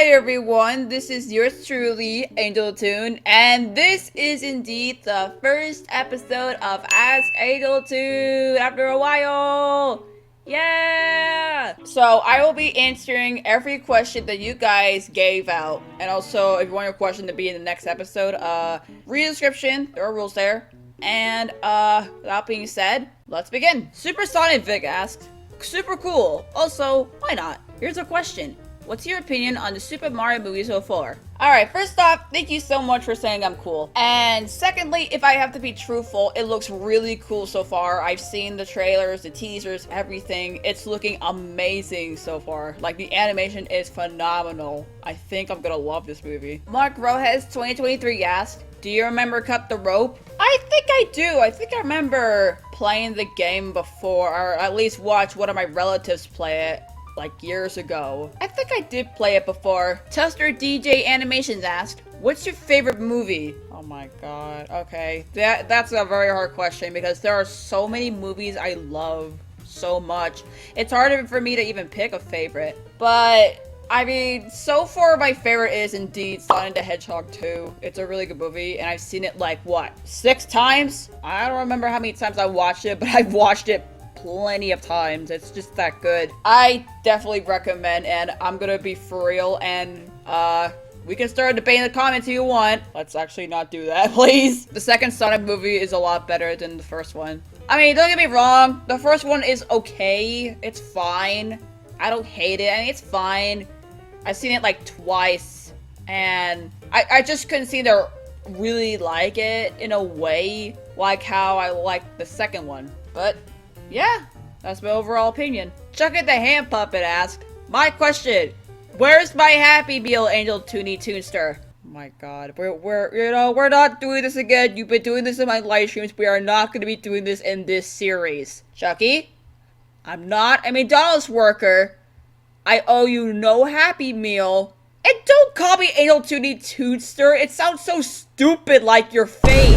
Hi everyone, this is yours truly, Angel Toon, and this is indeed the first episode of Ask Angel Toon after a while! Yeah! So I will be answering every question that you guys gave out, and also if you want your question to be in the next episode, read the description, there are rules there. And that being said, let's begin. Supersonic Vic asked, super cool. Also, why not? Here's a question. What's your opinion on the Super Mario movie so far? Alright, first off, thank you so much for saying I'm cool. And secondly, if I have to be truthful, it looks really cool so far. I've seen the trailers, the teasers, everything. It's looking amazing so far. Like, the animation is phenomenal. I think I'm gonna love this movie. Mark Rojas 2023 asked, do you remember Cut the Rope? I think I do. I think I remember playing the game before, or at least watch one of my relatives play it. Like years ago. I think I did play it before. Tester DJ Animations asked, what's your favorite movie? Oh my god. Okay. That's a very hard question because there are so many movies I love so much. It's harder for me to even pick a favorite. But I mean, so far my favorite is indeed Sonic the Hedgehog 2. It's a really good movie and I've seen it like what? 6 times? I don't remember how many times I watched it, but I've watched it plenty of times. It's just that good. I definitely recommend, and I'm gonna be for real, and we can start a debate in the comments if you want. Let's actually not do that, please. The second Sonic movie is a lot better than the first one. I mean, don't get me wrong, the first one is okay. It's fine. I don't hate it. I mean, it's fine. I've seen it like twice, and I just couldn't seem to really like it in a way like how I like the second one. But yeah, that's my overall opinion. Chuck It the Hand Puppet asked, my question, where's my Happy Meal, Angel Toonie Toonster? Oh my god, we're not doing this again. You've been doing this in my live streams. We are not going to be doing this in this series. Chucky, I'm not a McDonald's worker. I owe you no Happy Meal. And don't call me Angel Toonie Toonster. It sounds so stupid like your face.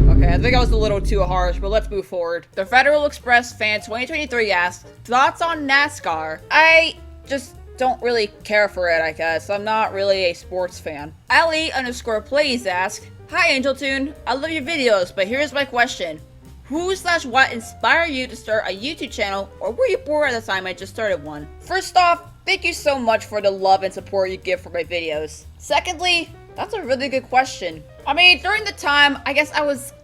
Okay, I think I was a little too harsh, but let's move forward. The Federal Express fan 2023 asked, thoughts on NASCAR? I just don't really care for it, I guess. I'm not really a sports fan. Ali_plays asked, hi Angel Toon, I love your videos, but here's my question. Who/what inspired you to start a YouTube channel, or were you bored at the time I just started one? First off, thank you so much for the love and support you give for my videos. Secondly, that's a really good question. I mean, during the time, I guess I was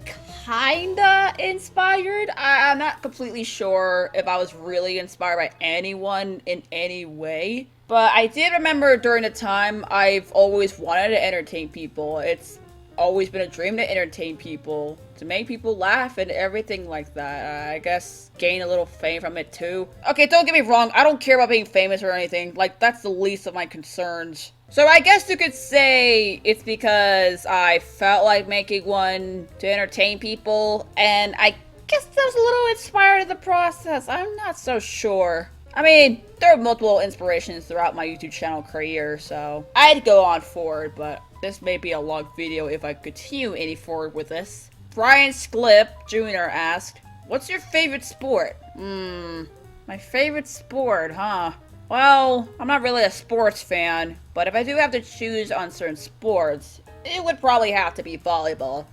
kinda inspired. I'm not completely sure if I was really inspired by anyone in any way. But I did remember during the time, I've always wanted to entertain people. It's always been a dream to entertain people, to make people laugh and everything like that. I guess gain a little fame from it too. Okay, don't get me wrong, I don't care about being famous or anything. Like, that's the least of my concerns. So I guess you could say it's because I felt like making one to entertain people, and I guess I was a little inspired in the process. I'm not so sure. I mean, there are multiple inspirations throughout my YouTube channel career, so I'd go on forward, but this may be a long video if I continue any forward with this. Brian Sklip Jr. asked, what's your favorite sport? My favorite sport, huh? Well, I'm not really a sports fan, but if I do have to choose on certain sports, it would probably have to be volleyball.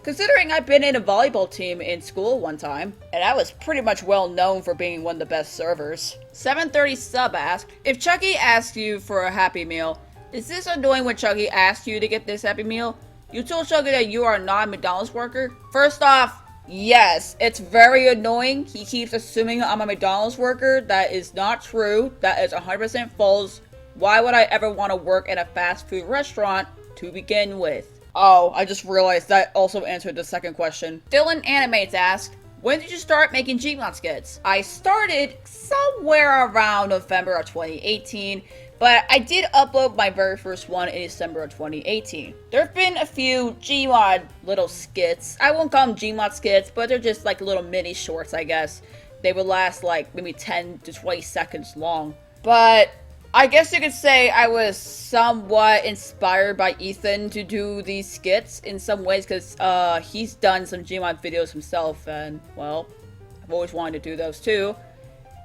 Considering I've been in a volleyball team in school one time, and I was pretty much well known for being one of the best servers. 730 Sub asked, if Chucky asks you for a Happy Meal, is this annoying when Chucky asked you to get this Happy Meal? You told Chucky that you are not a McDonald's worker? First off, yes, it's very annoying. He keeps assuming I'm a McDonald's worker. That is not true. That is 100% false. Why would I ever want to work in a fast food restaurant to begin with? Oh, I just realized that also answered the second question. Dylan Animates asked, when did you start making Gmod skits? I started somewhere around November of 2018. But I did upload my very first one in December of 2018. There have been a few Gmod little skits. I won't call them Gmod skits, but they're just like little mini shorts, I guess. They would last like maybe 10 to 20 seconds long. But I guess you could say I was somewhat inspired by Ethan to do these skits in some ways, because he's done some Gmod videos himself, and well, I've always wanted to do those too.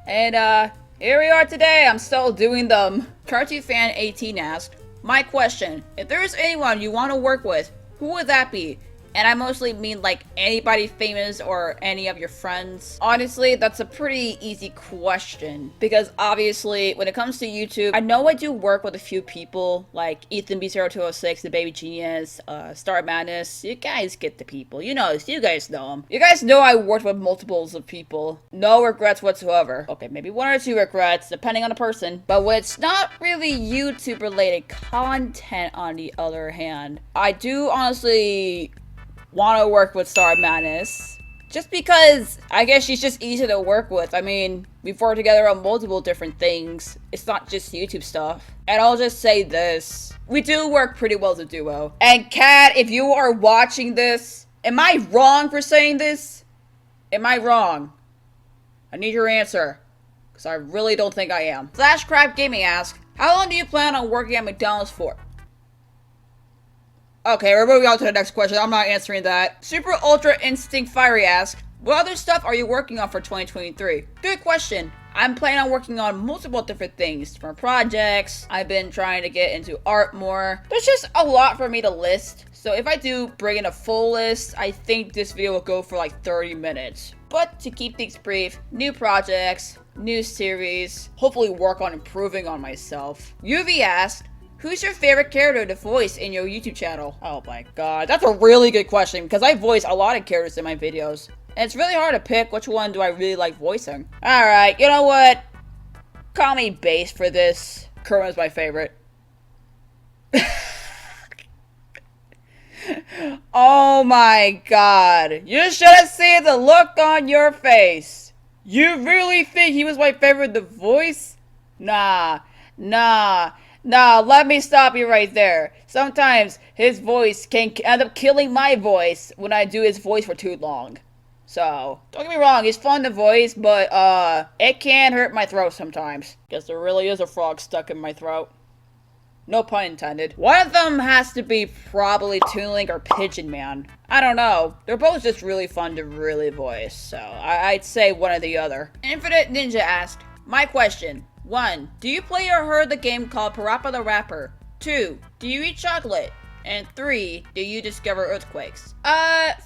And Here we are today. I'm still doing them. Cartoon Fan 18 asked, my question, if there is anyone you want to work with, who would that be? And I mostly mean like anybody famous or any of your friends. Honestly, that's a pretty easy question. Because obviously, when it comes to YouTube, I know I do work with a few people like Ethan B0206, The Baby Genius, Star Madness. You guys get the people. You guys know them. You guys know I worked with multiples of people. No regrets whatsoever. Okay, maybe one or two regrets, depending on the person. But when it's not really YouTube related content on the other hand, I do honestly want to work with Star Madness. Just because I guess she's just easy to work with. I mean, we've worked together on multiple different things. It's not just YouTube stuff. And I'll just say this. We do work pretty well as a duo. And Kat, if you are watching this, am I wrong for saying this? Am I wrong? I need your answer. Because I really don't think I am. Flashcraft Gaming asks, how long do you plan on working at McDonald's for? Okay, we're moving on to the next question. I'm not answering that. Super Ultra Instinct Fiery asks, what other stuff are you working on for 2023? Good question. I'm planning on working on multiple different things, different projects. I've been trying to get into art more. There's just a lot for me to list. So if I do bring in a full list, I think this video will go for like 30 minutes. But to keep things brief, new projects, new series, hopefully work on improving on myself. UV asked, who's your favorite character to voice in your YouTube channel? Oh my god, that's a really good question because I voice a lot of characters in my videos. And it's really hard to pick which one do I really like voicing. Alright, you know what? Call me base for this. Kermit's my favorite. Oh my god. You should have seen the look on your face. You really think he was my favorite to voice? Nah, let me stop you right there. Sometimes his voice can end up killing my voice when I do his voice for too long. So, don't get me wrong, he's fun to voice, but it can hurt my throat sometimes. Guess there really is a frog stuck in my throat. No pun intended. One of them has to be probably Toon Link or Pigeon Man. I don't know. They're both just really fun to really voice, so I'd say one or the other. Infinite Ninja asked, my question. 1. Do you play or heard the game called Parappa the Rapper? 2. Do you eat chocolate? And 3. Do you discover earthquakes?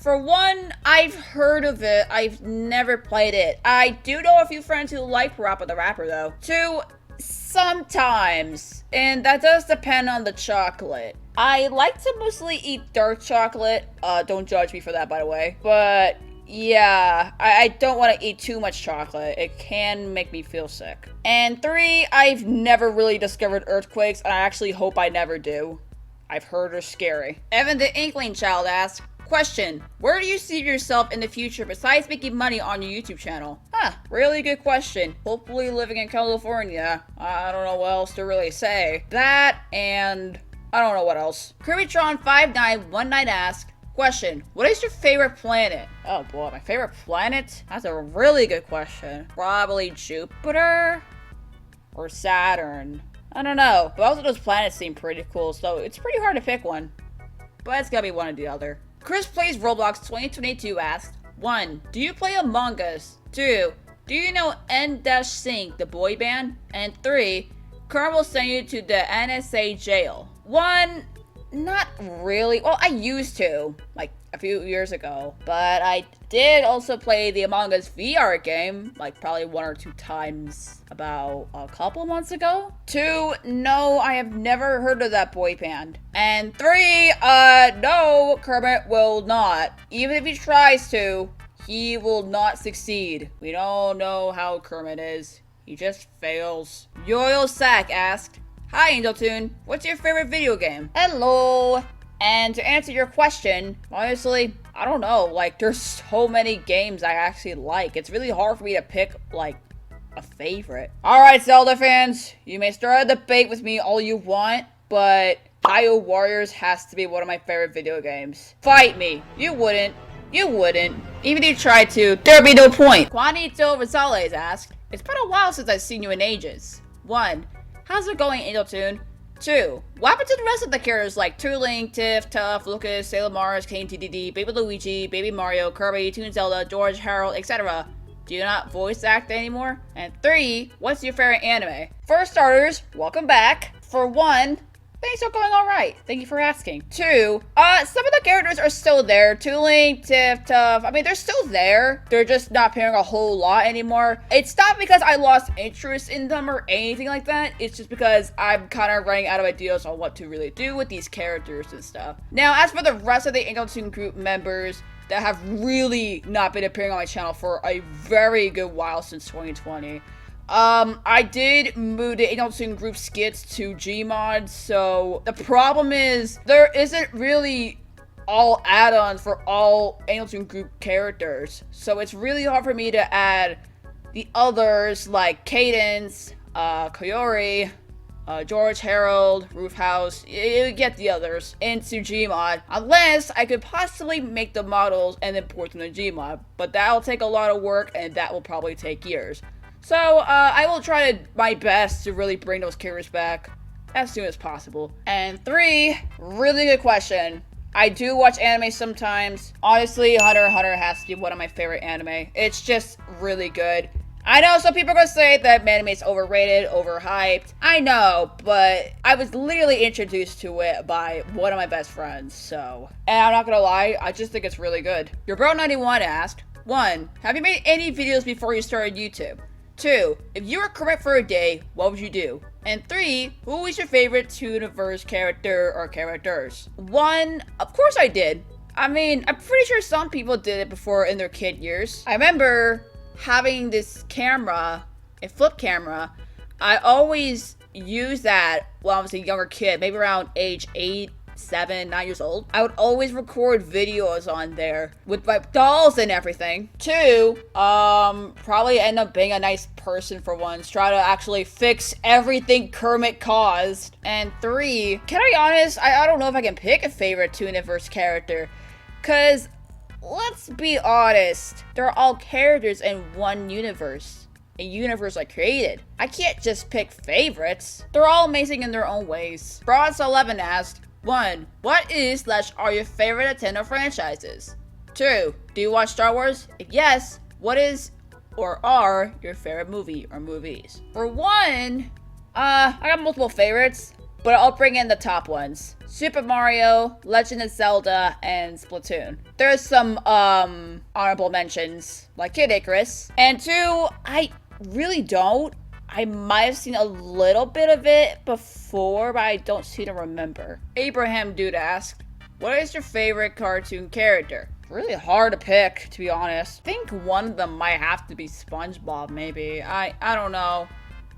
For 1, I've heard of it. I've never played it. I do know a few friends who like Parappa the Rapper though. 2, sometimes. And that does depend on the chocolate. I like to mostly eat dark chocolate. Don't judge me for that, by the way. But yeah, I don't want to eat too much chocolate. It can make me feel sick. And 3, I've never really discovered earthquakes, and I actually hope I never do. I've heard they're scary. Evan the Inkling Child asks, question, where do you see yourself in the future besides making money on your YouTube channel? Really good question. Hopefully living in California. I don't know what else to really say. That, and I don't know what else. Kirbytron5919 asks, question, what is your favorite planet? Oh boy, my favorite planet? That's a really good question. Probably Jupiter or Saturn. I don't know. Both of those planets seem pretty cool, so it's pretty hard to pick one. But it's gotta be one or the other. Chris Plays Roblox 2022 asks, 1. Do you play Among Us? 2. Do you know N-Sync, the boy band? And 3. Carl will send you to the NSA jail. 1. Not really. Well, I used to, like a few years ago, but I did also play the Among Us VR game, like probably 1 or 2 times about a couple months ago. 2, no, I have never heard of that boy band. And 3, no, Kermit will not. Even if he tries to, he will not succeed. We don't know how Kermit is. He just fails. Yoyo Sack asked, hi, Angel Toon. What's your favorite video game? Hello. And to answer your question, honestly, I don't know. Like, there's so many games I actually like. It's really hard for me to pick, like, a favorite. Alright, Zelda fans. You may start a debate with me all you want, but Hyrule Warriors has to be one of my favorite video games. Fight me. You wouldn't. You wouldn't. Even if you tried to, there'd be no point. Juanito Rosales asked, it's been a while since I've seen you in ages. 1. How's it going, Angel Toon? 2. What happened to the rest of the characters like Toon Link, Tiff, Tuff, Lucas, Sailor Mars, Kane TDD, Baby Luigi, Baby Mario, Kirby, Toon Zelda, George, Harold, etc.? Do you not voice act anymore? And 3, what's your favorite anime? For starters, welcome back. For 1, things are going alright. Thank you for asking. 2, some of the characters are still there. Toon, Tiff, Tuff. I mean, they're still there. They're just not appearing a whole lot anymore. It's not because I lost interest in them or anything like that. It's just because I'm kind of running out of ideas on what to really do with these characters and stuff. Now, as for the rest of the Angel Toon group members that have really not been appearing on my channel for a very good while since 2020. I did move the Angel Toon group skits to Gmod, so the problem is there isn't really all add-ons for all Angel Toon group characters. So it's really hard for me to add the others like Cadence, Koyori, George, Harold, Roofhouse, you get the others, into Gmod, unless I could possibly make the models and then port them to Gmod, but that'll take a lot of work and that will probably take years. So, I will try my best to really bring those characters back as soon as possible. And 3, really good question. I do watch anime sometimes. Honestly, Hunter x Hunter has to be one of my favorite anime. It's just really good. I know some people are gonna say that anime is overrated, overhyped. I know, but I was literally introduced to it by one of my best friends, so. And I'm not gonna lie, I just think it's really good. Your bro 91 asked, 1, have you made any videos before you started YouTube? 2, if you were correct for a day, what would you do? And 3, who is your favorite Tooniverse character or characters? 1, of course I did. I mean, I'm pretty sure some people did it before in their kid years. I remember having this camera, a flip camera. I always used that when I was a younger kid, maybe around age 8, 7, 9 years old. I would always record videos on there with my dolls and everything. 2, probably end up being a nice person for once. Try to actually fix everything Kermit caused. And 3, can I be honest? I don't know if I can pick a favorite Tooniverse character. Cause, let's be honest, they're all characters in one universe. A universe I created. I can't just pick favorites. They're all amazing in their own ways. Broads11 asked, 1, what is / are your favorite Nintendo franchises? 2, do you watch Star Wars? If yes, what is or are your favorite movie or movies? For 1, I got multiple favorites, but I'll bring in the top ones. Super Mario, Legend of Zelda, and Splatoon. There's some honorable mentions, like Kid Icarus. And 2, I really don't. I might have seen a little bit of it before, but I don't seem to remember. Abraham Dude asked, what is your favorite cartoon character? Really hard to pick, to be honest. I think one of them might have to be SpongeBob, maybe. I don't know.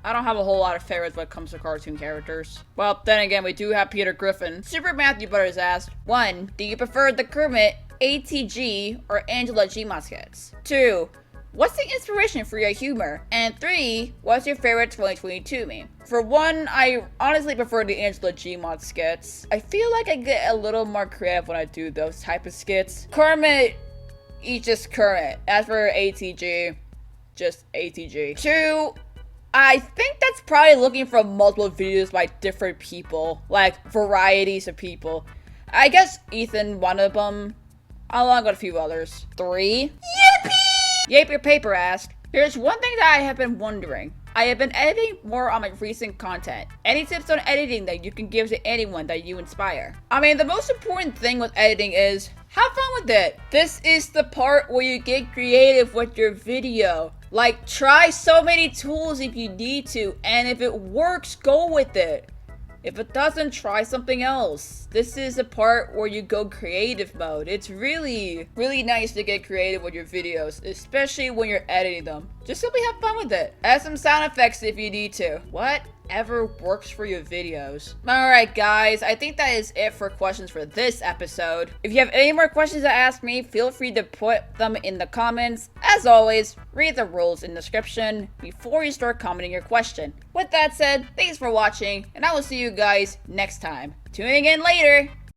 I don't have a whole lot of favorites when it comes to cartoon characters. Well, then again, we do have Peter Griffin. Super Matthew Butters asked, 1, do you prefer the Kermit, ATG, or Angela Gmod skits? 2, what's the inspiration for your humor? And 3, what's your favorite 2022 meme? For 1, I honestly prefer the Angela Gmod skits. I feel like I get a little more creative when I do those type of skits. Kermit, he's just Kermit. As for ATG, just ATG. 2, I think that's probably looking for multiple videos by different people, like varieties of people. I guess Ethan, one of them, along with a few others. 3, yippee! Yape Your Paper asked, here's one thing that I have been wondering. I have been editing more on my recent content. Any tips on editing that you can give to anyone that you inspire? I mean, the most important thing with editing is have fun with it. This is the part where you get creative with your video. Like, try so many tools if you need to, and if it works, go with it. If it doesn't, try something else. This is the part where you go creative mode. It's really, really nice to get creative with your videos, especially when you're editing them. Just simply have fun with it. Add some sound effects if you need to. Whatever works for your videos. Alright guys, I think that is it for questions for this episode. If you have any more questions to ask me, feel free to put them in the comments. As always, read the rules in the description before you start commenting your question. With that said, thanks for watching, and I will see you guys next time. Tuning in later!